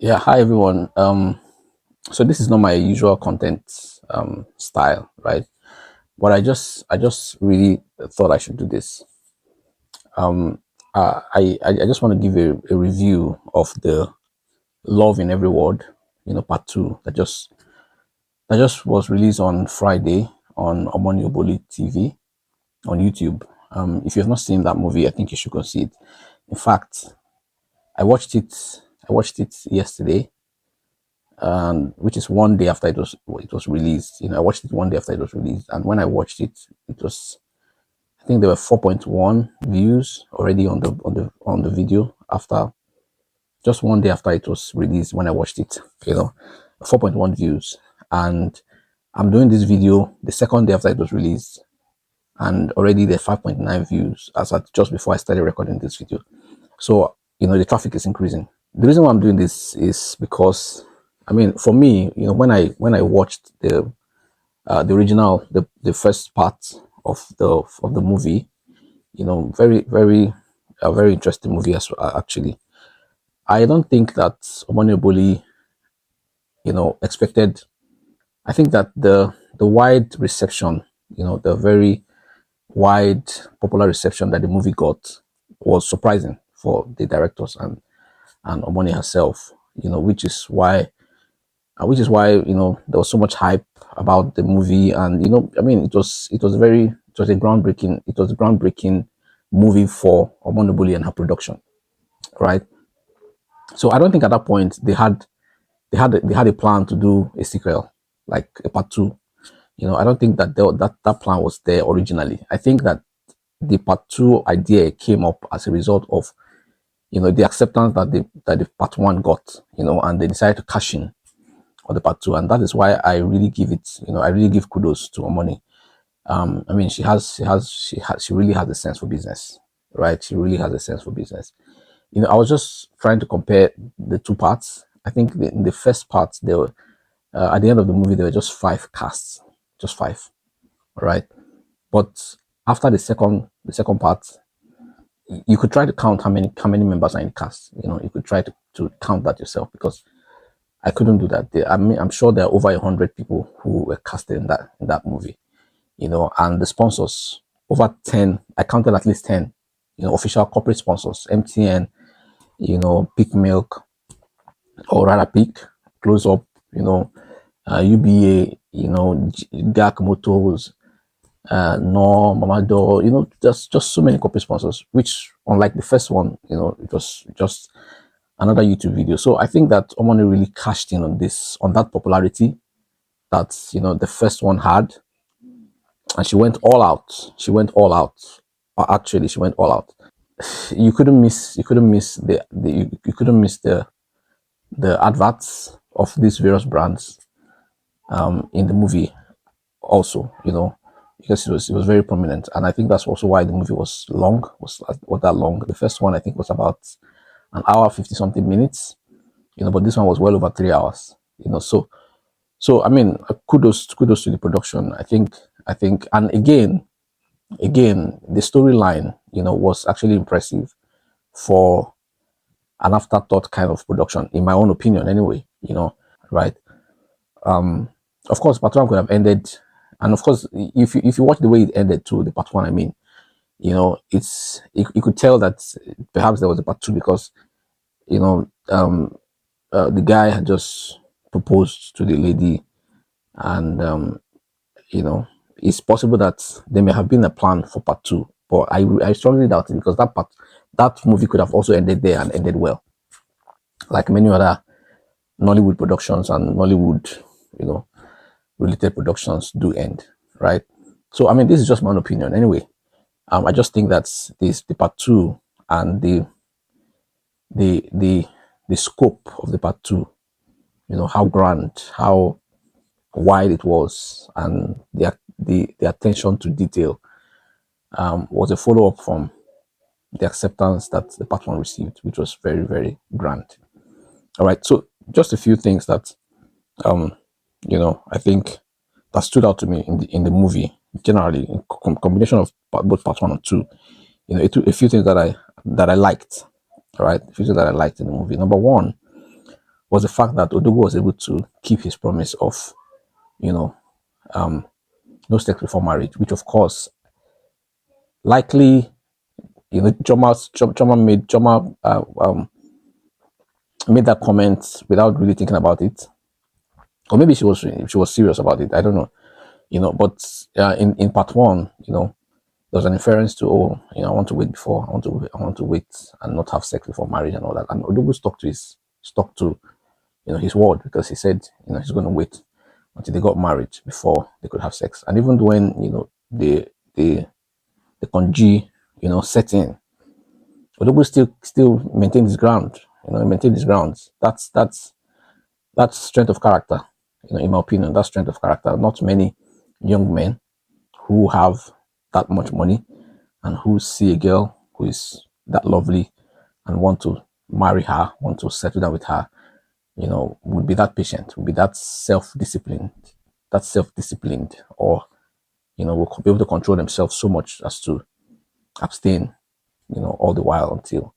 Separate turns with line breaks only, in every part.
Yeah, hi everyone. So this is not my usual content style, right? But I just really thought I should do this. Um, I just want to give a review of the Love in Every Word, part two that just was released on Friday on Omoni Oboli TV on YouTube. If you have not seen that movie, I think you should go see it. In fact, I watched it. I watched it yesterday, and which is one day after it was released. I watched it one day after it was released, and when I watched it, it was I think there were 4.1 views already on the video after just one day after it was released. When I watched it, 4.1 views, and I'm doing this video the second day after it was released, and already there 5.9 views as at just before I started recording this video. So the traffic is increasing. The reason why I'm doing this is because, I mean, for me, when I watched the original, the first part of the movie, very very a very interesting movie as actually. I don't think that Omoni Oboli, expected. I think that the wide reception, the very wide popular reception that the movie got was surprising for the directors and Omoni herself. Which is why there was so much hype about the movie, and I mean it was a groundbreaking movie for Omonoboli and her production, right? So I don't think at that point they had a plan to do a sequel, like a part two. I don't think that plan was there originally. I think that the part two idea came up as a result of the acceptance that the part one got, and they decided to cash in on the part two, and that is why I really give kudos to Omoni. I mean, she really has a sense for business, right? She really has a sense for business. I was just trying to compare the two parts. I think in the first part, there were at the end of the movie there were just five casts, just five, right? But after the second part, you could try to count how many members are in the cast. You could try to count that yourself, because I couldn't do that. I mean, I'm sure there are over 100 people who were casted in that movie. And the sponsors, over 10. I counted at least 10. Official corporate sponsors: MTN, Peak Milk, or rather Peak, Close Up, UBA, GAC Motors, No, Mamado. Just so many corporate sponsors. Which, unlike the first one, it was just another YouTube video. So I think that Omoni really cashed in on that popularity that the first one had, and she went all out. She went all out. Actually, she went all out. You couldn't miss the adverts of these various brands in the movie also, because it was very prominent, and I think that's also why the movie was that long. The first one I think was about an hour 50 something minutes, but this one was well over 3 hours. So I mean, kudos to the production. I think, and again, the storyline, was actually impressive for an afterthought kind of production, in my own opinion, anyway. Right? Of course, part one could have ended, and of course, if you watch the way it ended to the part one, I mean, you could tell that perhaps there was a part two, because the guy had just proposed to the lady, and it's possible that there may have been a plan for part two, but I strongly doubt it, because that movie could have also ended there and ended well, like many other Nollywood productions and Nollywood, you know, related productions do end, right? So I mean, this is just my own opinion, anyway. I just think that the part two, and the scope of the part two, how grand, how wide it was, and the attention to detail, was a follow up from the acceptance that the part one received, which was very very grand. All right, so just a few things that I think that stood out to me in the movie generally, in combination of both part one and two. A few things that I liked. All right, a few things that I liked in the movie. Number one, was the fact that Odogu was able to keep his promise of, you know, um, no sex before marriage, which of course likely, Choma made that comment without really thinking about it, or maybe she was serious about it. I don't know, But in part one, there was an inference to, oh, I want to wait before, I want to wait and not have sex before marriage and all that. And Odogu stuck to his word, because he said, he's going to wait until they got married before they could have sex. And even when the conge set in, Odogu still maintained his ground. He maintained his grounds. That's strength of character. In my opinion, that's strength of character. Not many young men who have that much money and who see a girl who is that lovely and want to marry her, want to settle down with her, would be that patient, would be that self-disciplined, or will be able to control themselves so much as to abstain, all the while until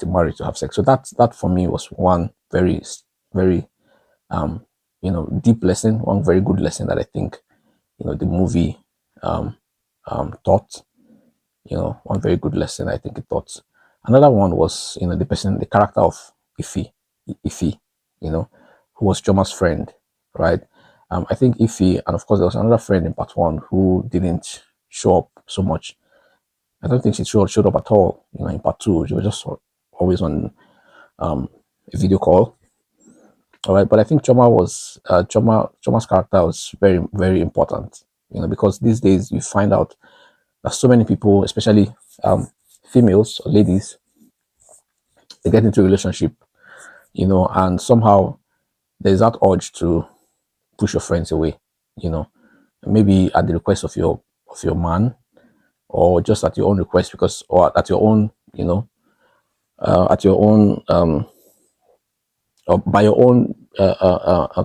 marriage to have sex. So that for me was one very, very deep lesson, one very good lesson that I think the movie taught. One very good lesson I think it taught. Another one was the character of Ife, who was Choma's friend, right? I think Ife, and of course there was another friend in part one who didn't show up so much. I don't think she showed up at all. In part two, she was just always on a video call. All right, but I think Choma's character was very, very important. Because these days you find out that so many people, especially females or ladies, they get into a relationship, and somehow there's that urge to push your friends away, maybe at the request of your man, or just at your own request, or at your own, at your own or by your own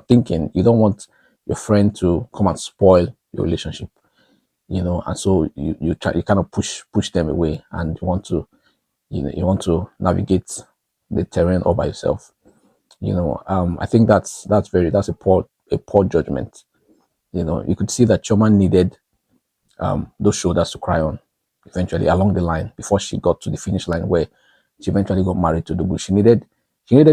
thinking. You don't want your friend to come and spoil your relationship, and so you kind of push them away, and you want to navigate the terrain all by yourself. I think that's a poor judgment. You could see that Choma needed those shoulders to cry on eventually along the line, before she got to the finish line where she eventually got married to Dogu. She needed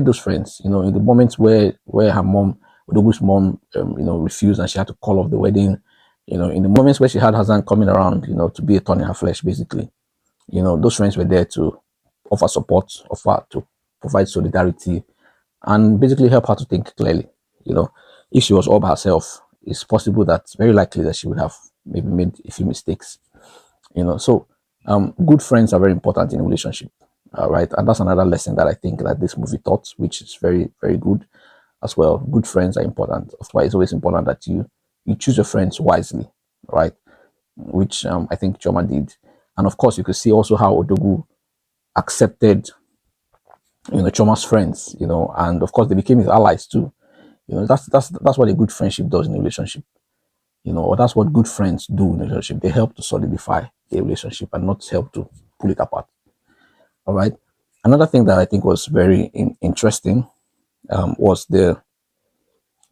those friends, in the moments where her mom, Dogu's mom, refused, and she had to call off the wedding. In the moments where she had Hassan coming around, to be a thorn in her flesh, basically. Those friends were there to offer support, offer to provide solidarity, and basically help her to think clearly. If she was all by herself, it's possible that, very likely, that she would have maybe made a few mistakes. So good friends are very important in a relationship, right? And that's another lesson that I think that this movie taught, which is very, very good as well. Good friends are important. That's why it's always important that you choose your friends wisely, right? Which I think Choma did. And of course, you could see also how Odogu accepted Choma's friends, and of course they became his allies too. That's what a good friendship does in a relationship. Or that's what good friends do in a relationship. They help to solidify a relationship and not help to pull it apart. All right. Another thing that I think was very interesting was the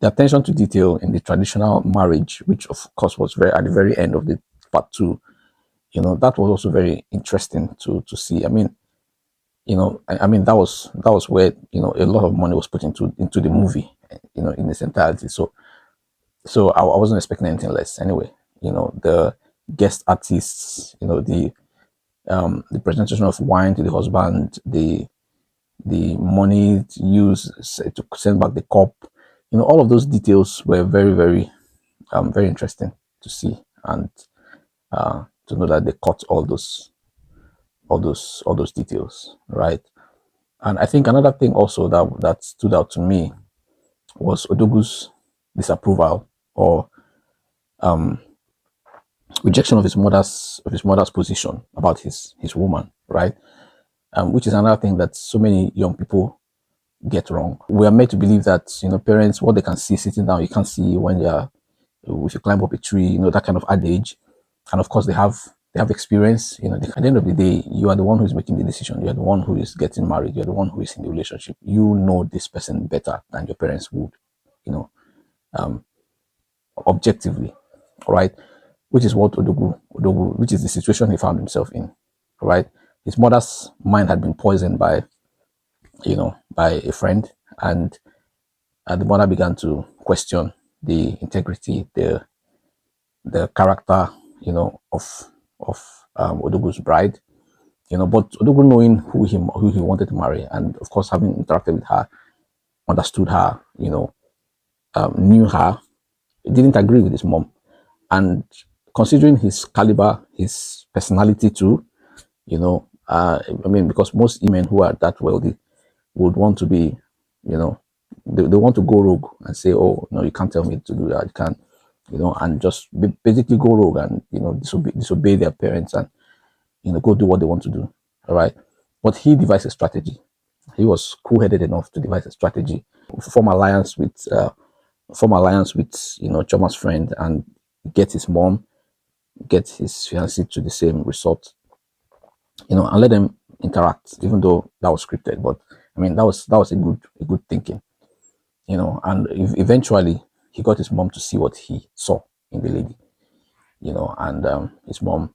attention to detail in the traditional marriage, which of course was very at the very end of the part two. That was also very interesting to see. I mean, that was where a lot of money was put into the movie, in its entirety. So I wasn't expecting anything less. Anyway, the guest artists, the presentation of wine to the husband, the money to use to send back the cup, all of those details were very, very, very interesting to see, and to know that they caught all those details, right? And I think another thing also that stood out to me was Odogu's disapproval, or rejection of his mother's position about his woman, right? Which is another thing that so many young people get wrong. We are made to believe that parents, what they can see sitting down, you can't see when if you climb up a tree, that kind of adage. And of course, they have they have experience. At the end of the day, you are the one who is making the decision. You are the one who is getting married. You are the one who is in the relationship. You know this person better than your parents would, you know, objectively, all right? Which is what which is the situation he found himself in, all right? His mother's mind had been poisoned by, by a friend, and the mother began to question the integrity, the character, of Odogu's bride. But Odogu, knowing who he wanted to marry, and of course having interacted with her, understood her, knew her, didn't agree with his mom. And considering his caliber, his personality too, I mean, because most men who are that wealthy would want to be, they want to go rogue and say, oh, no, you can't tell me to do that. You can't, and just basically go rogue and, disobey their parents and, go do what they want to do. All right. But he devised a strategy. He was cool-headed enough to devise a strategy, form alliance with, Choma's friend, and get his mom, get his fiancée to the same resort, and let them interact, even though that was scripted. But I mean, that was a good thinking, and eventually he got his mom to see what he saw in the lady, and his mom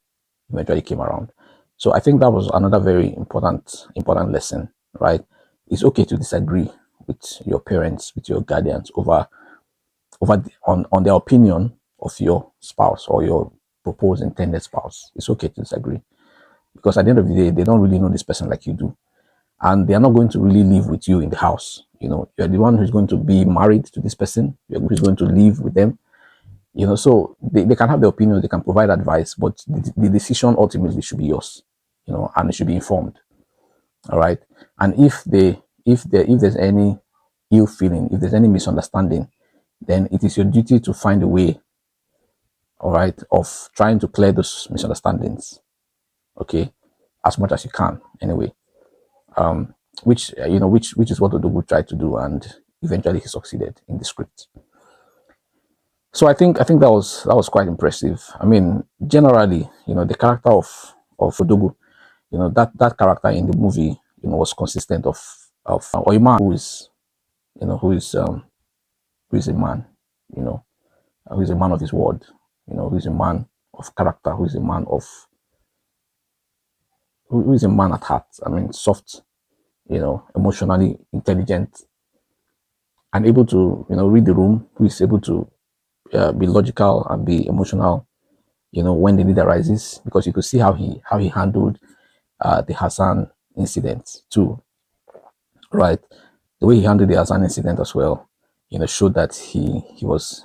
eventually came around. So I think that was another very important lesson, right? It's okay to disagree with your parents, with your guardians on their opinion of your spouse or your proposed intended spouse. It's okay to disagree, because at the end of the day, they don't really know this person like you do, and they are not going to really live with you in the house. You're the one who's going to be married to this person. You're who's going to live with them. So they can have their opinions, they can provide advice, but the decision ultimately should be yours. And it should be informed. All right. And if there's any ill feeling, if there's any misunderstanding, then it is your duty to find a way, all right, of trying to clear those misunderstandings, okay, as much as you can, anyway. Which is what Odogu tried to do, and eventually he succeeded in the script. So I think that was quite impressive. I mean, generally, the character of Odogu, that character in the movie, was consistent of Oyema, who is a man, who is a man of his word, who is a man of character, who is a man at heart. I mean, soft, emotionally intelligent, and able to, read the room, who is able to be logical and be emotional, when the need arises, because you could see how he handled the Hassan incident too, right? The way he handled the Hassan incident as well, showed that he was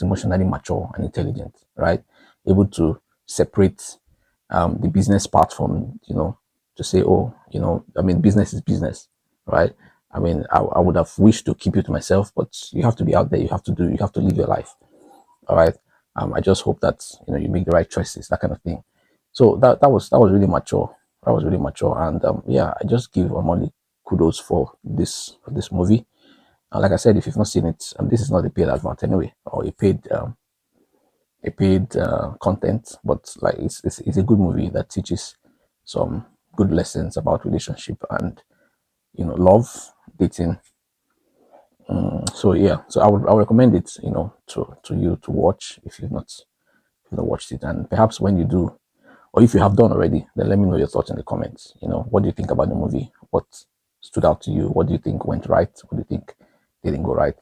emotionally mature and intelligent, right? Able to separate the business part from, to say, oh, I mean, business is business, right? I mean, I would have wished to keep you to myself, but you have to be out there. You have to live your life. All right. I just hope that, you make the right choices, that kind of thing. So that was really mature. That was really mature. And yeah, I just give Omoli kudos for this movie. Like I said, if you've not seen it, this is not a paid advert anyway, or a paid content, but like it's a good movie that teaches some good lessons about relationship and, love, dating. So yeah, so I would recommend it, to you to watch if you've not watched it, and perhaps when you do, or if you have done already, then let me know your thoughts in the comments. What do you think about the movie? What stood out to you? What do you think went right? What do you think didn't go right?